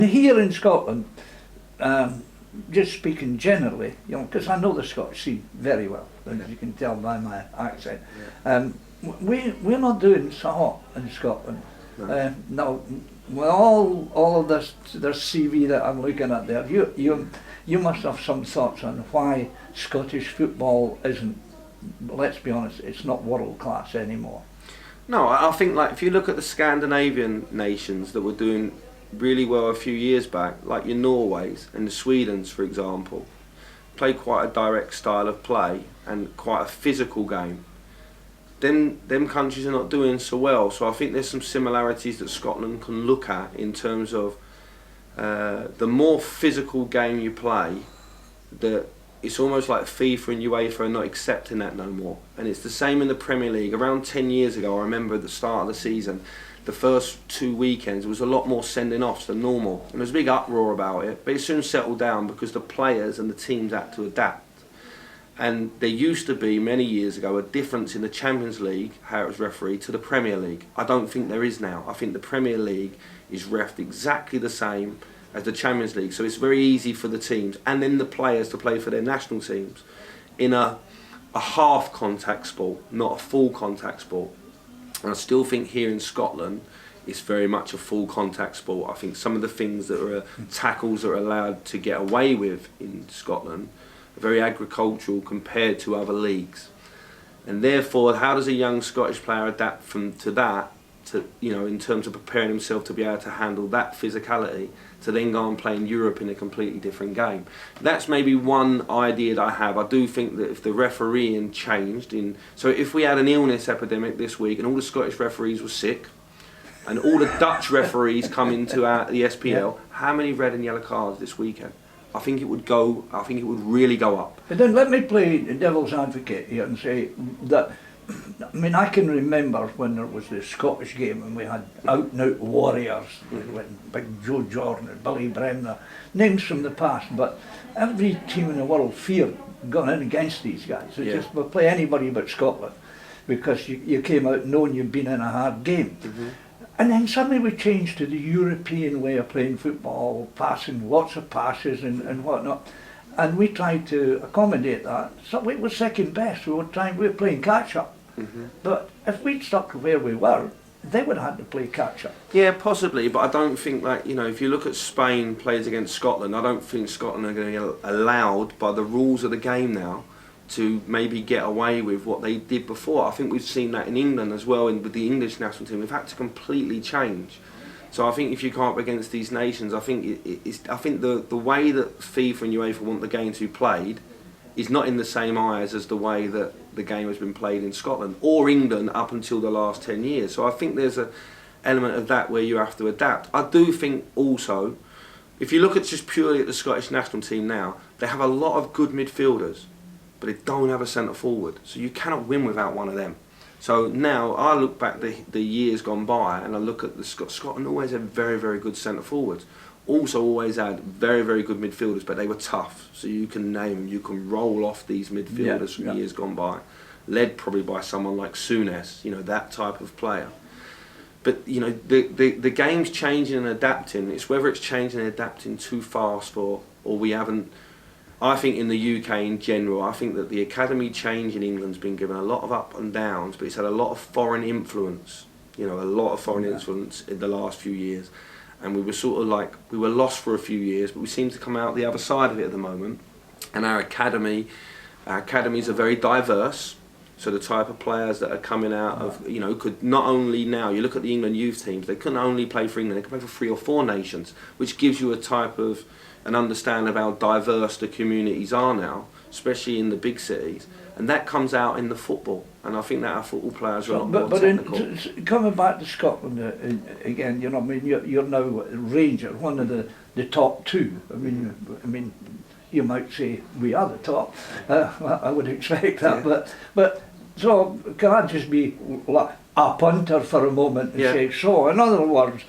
here in Scotland, just speaking generally, you know, because I know the Scottish scene very well, as you can tell by my accent. We're not doing so hot in Scotland. Now, with all of this CV that I'm looking at there, you must have some thoughts on why Scottish football isn't. Let's be honest, it's not world class anymore. No, I think like if you look at the Scandinavian nations that were doing really well a few years back, like your Norways and the Swedens, for example, play quite a direct style of play and quite a physical game. Then them countries are not doing so well. So I think there's some similarities that Scotland can look at in terms of the more physical game you play, it's almost like FIFA and UEFA are not accepting that no more. And it's the same in the Premier League. Around 10 years ago, I remember at the start of the season, the first 2 weekends, there was a lot more sending offs than normal. And there was a big uproar about it, but it soon settled down because the players and the teams had to adapt. And there used to be, many years ago, a difference in the Champions League, how it was refereed, to the Premier League. I don't think there is now. I think the Premier League is reffed exactly the same as the Champions League, so it's very easy for the teams and then the players to play for their national teams in a half contact sport, not a full contact sport. And I still think here in Scotland it's very much a full contact sport. I think some of the things that are tackles that are allowed to get away with in Scotland are very agricultural compared to other leagues, and therefore how does a young Scottish player adapt to that, to, you know, in terms of preparing himself to be able to handle that physicality, to then go and play in Europe in a completely different game. That's maybe one idea that I have. I do think that if the refereeing changed, so if we had an illness epidemic this week and all the Scottish referees were sick and all the Dutch referees come into the SPL, how many red and yellow cards this weekend? I think it would really go up. But then let me play devil's advocate here and say that, I mean, I can remember when there was the Scottish game and we had out-and-out warriors, like Big Joe Jordan and Billy Bremner, names from the past, but every team in the world feared going in against these guys. They just would play anybody but Scotland because you came out knowing you'd been in a hard game. And then suddenly we changed to the European way of playing football, passing lots of passes and whatnot. And we tried to accommodate that. So we were second best. We were playing catch up. But if we'd stuck where we were, they would have had to play catch up. Yeah, possibly, but I don't think, like, you know, if you look at Spain plays against Scotland, I don't think Scotland are going to be allowed by the rules of the game now to maybe get away with what they did before. I think we've seen that in England as well, with the English national team. We've had to completely change. So I think if you come up against these nations, I think the way that FIFA and UEFA want the game to be played is not in the same eyes as the way that the game has been played in Scotland or England up until the last 10 years. So I think there's an element of that where you have to adapt. I do think also, if you look at just purely at the Scottish national team now, they have a lot of good midfielders, but they don't have a centre forward. So you cannot win without one of them. So now I look back the years gone by and I look at Scotland always had very, very good centre forwards. Also always had very, very good midfielders, but they were tough. So you can name, you can roll off these midfielders from years gone by, led probably by someone like Souness, you know, that type of player. But you know, the game's changing and adapting. It's whether it's changing and adapting too fast or we haven't. I think in the UK in general, I think that the academy change in England's been given a lot of up and downs, but it's had a lot of foreign influence. You know, a lot of foreign influence in the last few years. And we were sort of like, we were lost for a few years, but we seem to come out the other side of it at the moment. And our academies are very diverse. So the type of players that are coming out of, you know, could not only now, you look at the England youth teams, they couldn't only play for England, they could play for 3 or 4 nations, which gives you a type of, an understanding of how diverse the communities are now, especially in the big cities. And that comes out in the football. And I think that our football players are a lot more technical. Coming back to Scotland again, you know, I mean, you're now Rangers, one of the top 2. I mean, you might say we are the top. I would expect that, but so can I just be like a punter for a moment and say so? In other words,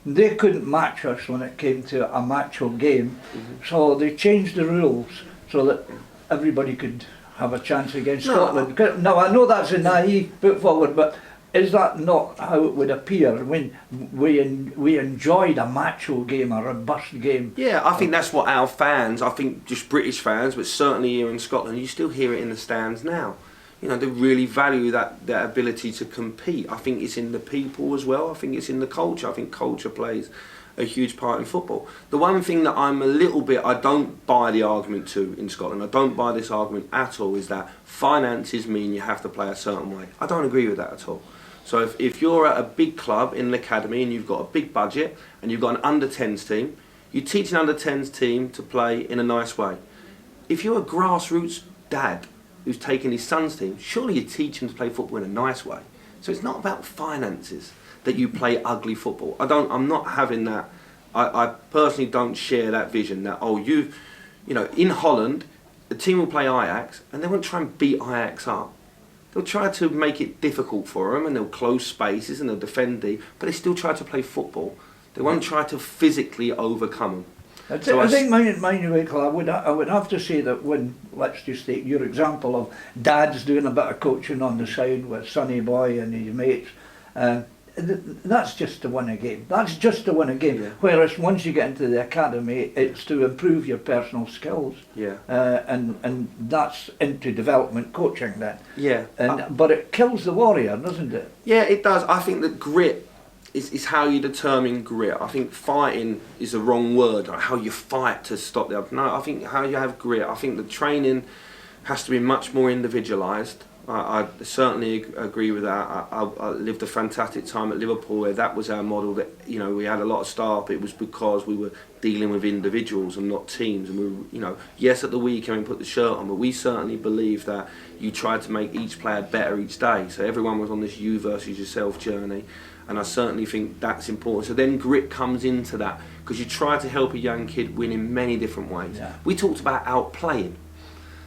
they couldn't match us when it came to a macho game, so they changed the rules so that everybody could have a chance against Scotland. Now I know that's a naive put forward, but is that not how it would appear when we enjoyed a macho game or a burst game? Yeah, I think that's what our fans, I think just British fans, but certainly here in Scotland, you still hear it in the stands now. You know, they really value that ability to compete. I think it's in the people as well. I think it's in the culture. I think culture plays a huge part in football. The one thing that I don't buy the argument to in Scotland, I don't buy this argument at all, is that finances mean you have to play a certain way. I don't agree with that at all. So if you're at a big club in an academy and you've got a big budget and you've got an under-10s team, you teach an under-10s team to play in a nice way. If you're a grassroots dad who's taking his son's team, surely you teach him to play football in a nice way. So it's not about finances that you play ugly football. I'm not having that. I personally don't share that vision that, in Holland, the team will play Ajax and they won't try and beat Ajax up. They'll try to make it difficult for them and they'll close spaces and they'll defend deep, but they still try to play football. They won't try to physically overcome them. I think Michael, I would have to say that when, let's just take your example of Dad's doing a bit of coaching on the side with Sonny Boy and his mates, that's just to win a game. That's just to win a game. Yeah. Whereas once you get into the academy, it's to improve your personal skills. Yeah. And that's into development coaching then. Yeah. But it kills the warrior, doesn't it? Yeah, it does. I think that grit is how you determine grit. I think fighting is the wrong word, like how you fight to stop the other. No, I think how you have grit. I think the training has to be much more individualised. I certainly agree with that. I lived a fantastic time at Liverpool where that was our model, that, you know, we had a lot of staff. It was because we were dealing with individuals and not teams, and we were, you know, yes, at the weekend we put the shirt on, but we certainly believe that you tried to make each player better each day. So everyone was on this you versus yourself journey, and I certainly think that's important. So then grit comes into that, because you try to help a young kid win in many different ways. Yeah. We talked about outplaying.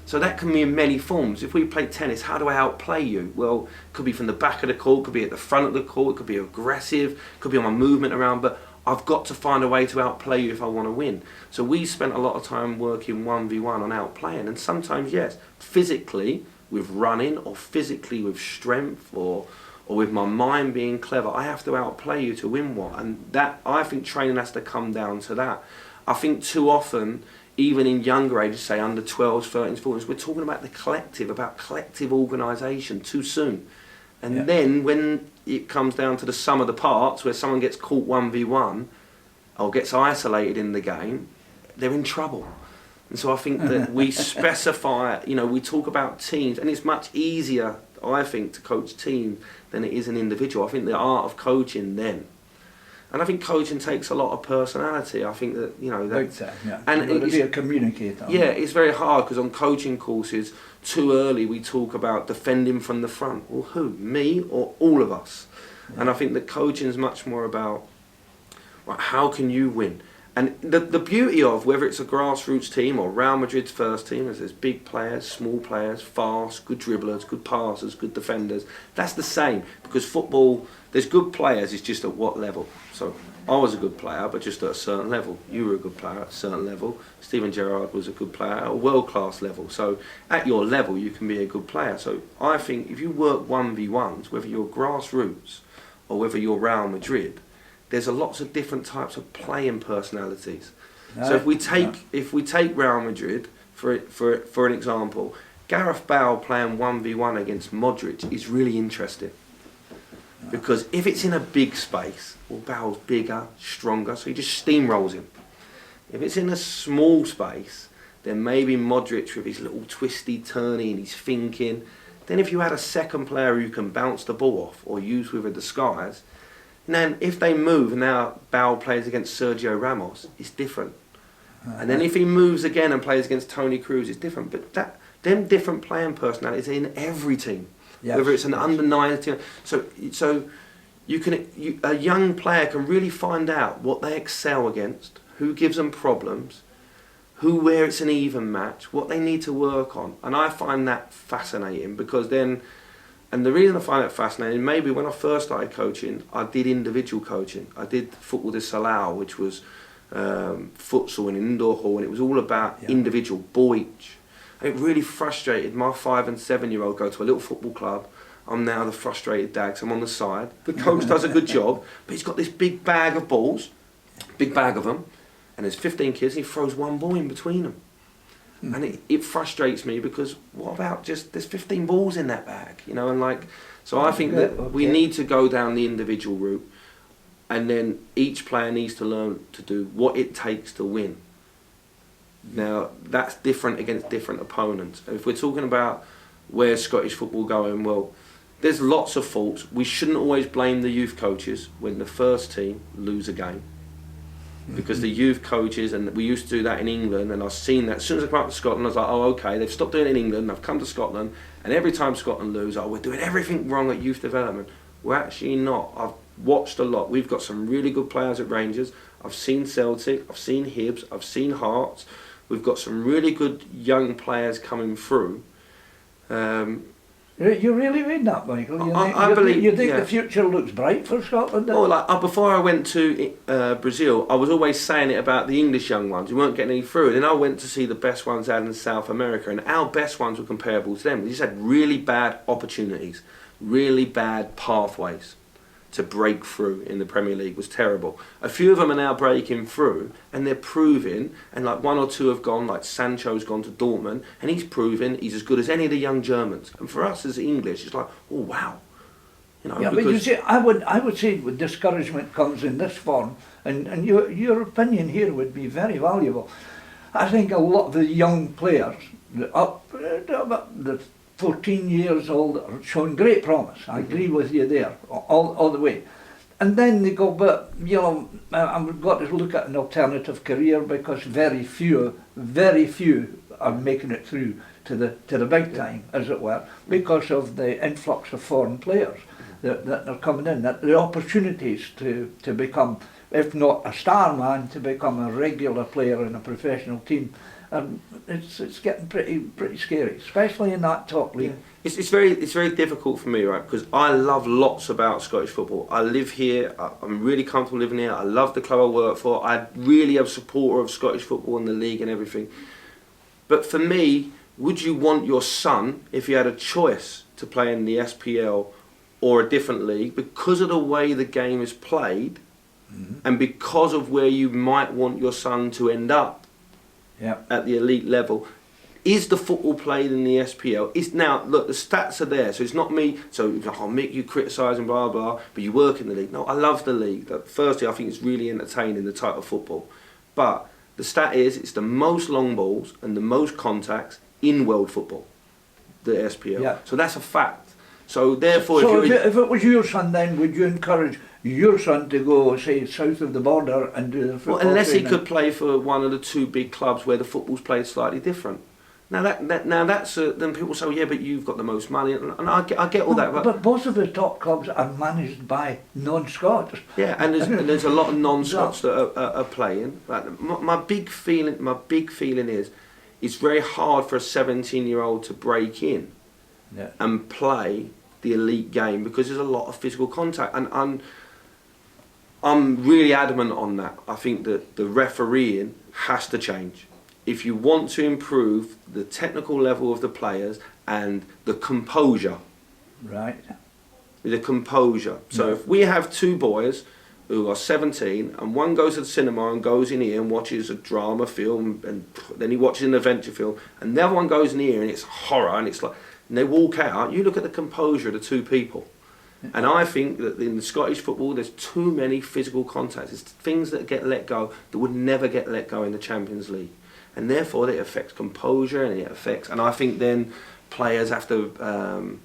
So that can be in many forms. If we play tennis, how do I outplay you? Well, it could be from the back of the court, it could be at the front of the court, it could be aggressive, it could be on my movement around, but I've got to find a way to outplay you if I want to win. So we spent a lot of time working 1v1 on outplaying, and sometimes, yes, physically with running, or physically with strength, or with my mind being clever, I have to outplay you to win one. And that, I think training has to come down to that. I think too often, even in younger ages, say under 12s, 13s, 14s, we're talking about the collective, about collective organisation too soon. And then when it comes down to the sum of the parts, where someone gets caught 1v1 or gets isolated in the game, they're in trouble. And so I think that we specify, you know, we talk about teams, and it's much easier, I think, to coach teams than it is an individual. I think the art of coaching then. And I think coaching takes a lot of personality. I think that, you know, that, and you've got to be a communicator. Yeah, it's very hard, because on coaching courses, too early we talk about defending from the front. Well, who? Me or all of us? Yeah. And I think that coaching is much more about, right, how can you win? And the beauty of whether it's a grassroots team or Real Madrid's first team, is there's big players, small players, fast, good dribblers, good passers, good defenders. That's the same, because football, there's good players, it's just at what level. So I was a good player, but just at a certain level. You were a good player at a certain level. Steven Gerrard was a good player at a world-class level. So at your level, you can be a good player. So I think if you work 1v1s, whether you're grassroots or whether you're Real Madrid, there's lots of different types of playing personalities. So if we take Real Madrid for an example, Gareth Bale playing 1v1 against Modric is really interesting. Because if it's in a big space, well, Bale's bigger, stronger, so he just steamrolls him. If it's in a small space, then maybe Modric with his little twisty, turny and he's thinking. Then if you had a second player who can bounce the ball off or use with a disguise, and then if they move and now Bale plays against Sergio Ramos, it's different. And then if he moves again and plays against Toni Kroos, it's different. But them different playing personalities are in every team. Yes. Whether it's an under 19, so a young player can really find out what they excel against, who gives them problems, where it's an even match, what they need to work on, and I find that fascinating, because then, and the reason I find it fascinating, maybe when I first started coaching, I did individual coaching. I did football de salao, which was futsal in an indoor hall, and it was all about individual ball each. And it really frustrated my 5 and 7 year old go to a little football club. I'm now the frustrated dad 'cause I'm on the side. The coach does a good job, but he's got this big bag of balls, big bag of them, and there's 15 kids, and he throws one ball in between them. And it frustrates me because what about just, there's 15 balls in that bag, you know, and like, so I think that we need to go down the individual route, and then each player needs to learn to do what it takes to win. Now, that's different against different opponents. If we're talking about where Scottish football going, well, there's lots of faults. We shouldn't always blame the youth coaches when the first team lose a game. Because the youth coaches, and we used to do that in England, and I've seen that as soon as I come up to Scotland, I was like, oh, okay, they've stopped doing it in England, I've come to Scotland, and every time Scotland lose, oh, we're doing everything wrong at youth development. We're actually not. I've watched a lot. We've got some really good players at Rangers. I've seen Celtic, I've seen Hibs, I've seen Hearts. We've got some really good young players coming through. You really mean that, Michael? I believe. You think the future looks bright for Scotland? Oh, like before I went to Brazil, I was always saying it about the English young ones. We weren't getting any through. And then I went to see the best ones out in South America, and our best ones were comparable to them. They just had really bad opportunities, really bad pathways to break through in the Premier League. Was terrible. A few of them are now breaking through, and they're proving, and like one or two have gone, like Sancho's gone to Dortmund, and he's proving he's as good as any of the young Germans. And for us as English, it's like, oh wow. You know, yeah, but you see, I would say with discouragement comes in this form, and your opinion here would be very valuable. I think a lot of the young players, the 14 years old, are showing great promise. I agree with you there, all the way. And then they go, but you know, I've got to look at an alternative career because very few are making it through to the big time, as it were, because of the influx of foreign players that are coming in, that the opportunities to become, if not a star man, to become a regular player in a professional team. It's getting pretty scary, especially in that top league. Yeah. It's very difficult for me, right? Because I love lots about Scottish football. I live here. I'm really comfortable living here. I love the club I work for. I really am a supporter of Scottish football and the league and everything. But for me, would you want your son, if you had a choice to play in the SPL or a different league, because of the way the game is played, and because of where you might want your son to end up? Yep. At the elite level, is the football played in the SPL? Is now look, the stats are there, so it's not me. So I'll make you criticise and blah blah. But you work in the league. No, I love the league. Firstly, I think it's really entertaining, the type of football. But the stat is it's the most long balls and the most contacts in world football, the SPL. Yeah. So that's a fact. So therefore, so if it was your son, then would you encourage your son to go, say, south of the border and do the football? Well, unless training? he could play for one of the two big clubs where the football's played slightly different. Now that's then people say, well, yeah, but you've got the most money, and I get all that. But both of the top clubs are managed by non-Scots. Yeah, and there's a lot of non-Scots that are playing. Like, my big feeling is, it's very hard for a 17-year-old to break in and play the elite game because there's a lot of physical contact, and I'm really adamant on that. I think that the refereeing has to change. If you want to improve the technical level of the players and the composure. Right. The composure. So if we have two boys who are 17 and one goes to the cinema and goes in here and watches a drama film and then he watches an adventure film and the other one goes in here and it's horror and it's like, and they walk out, you look at the composure of the two people. And I think that in the Scottish football, there's too many physical contacts. It's things that get let go that would never get let go in the Champions League. And therefore, it affects composure and it affects... And I think then players have to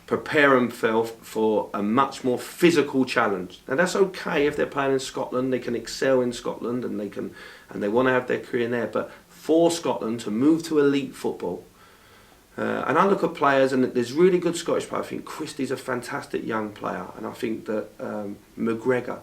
prepare themselves for a much more physical challenge. And that's okay if they're playing in Scotland. They can excel in Scotland and they want to have their career there. But for Scotland to move to elite football... and I look at players, and there's really good Scottish players. I think Christie's a fantastic young player, and I think that McGregor,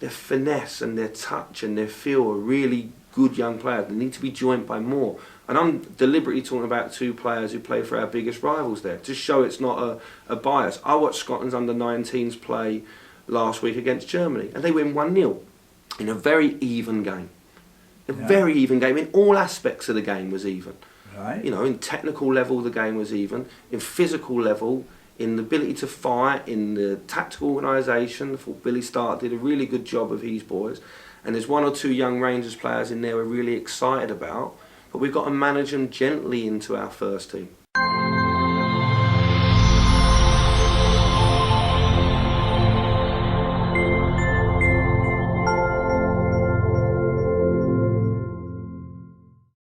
their finesse and their touch and their feel are really good young players. They need to be joined by more. And I'm deliberately talking about two players who play for our biggest rivals there, to show it's not a bias. I watched Scotland's under-19s play last week against Germany, and they win 1-0 in a very even game. Very even game. In all aspects of the game was even. Right. You know, in technical level the game was even. In physical level in the ability to fight, in the tactical organisation. I thought Billy Stark did a really good job of his boys. And there's one or two young Rangers players in there we're really excited about. But we've got to manage them gently into our first team.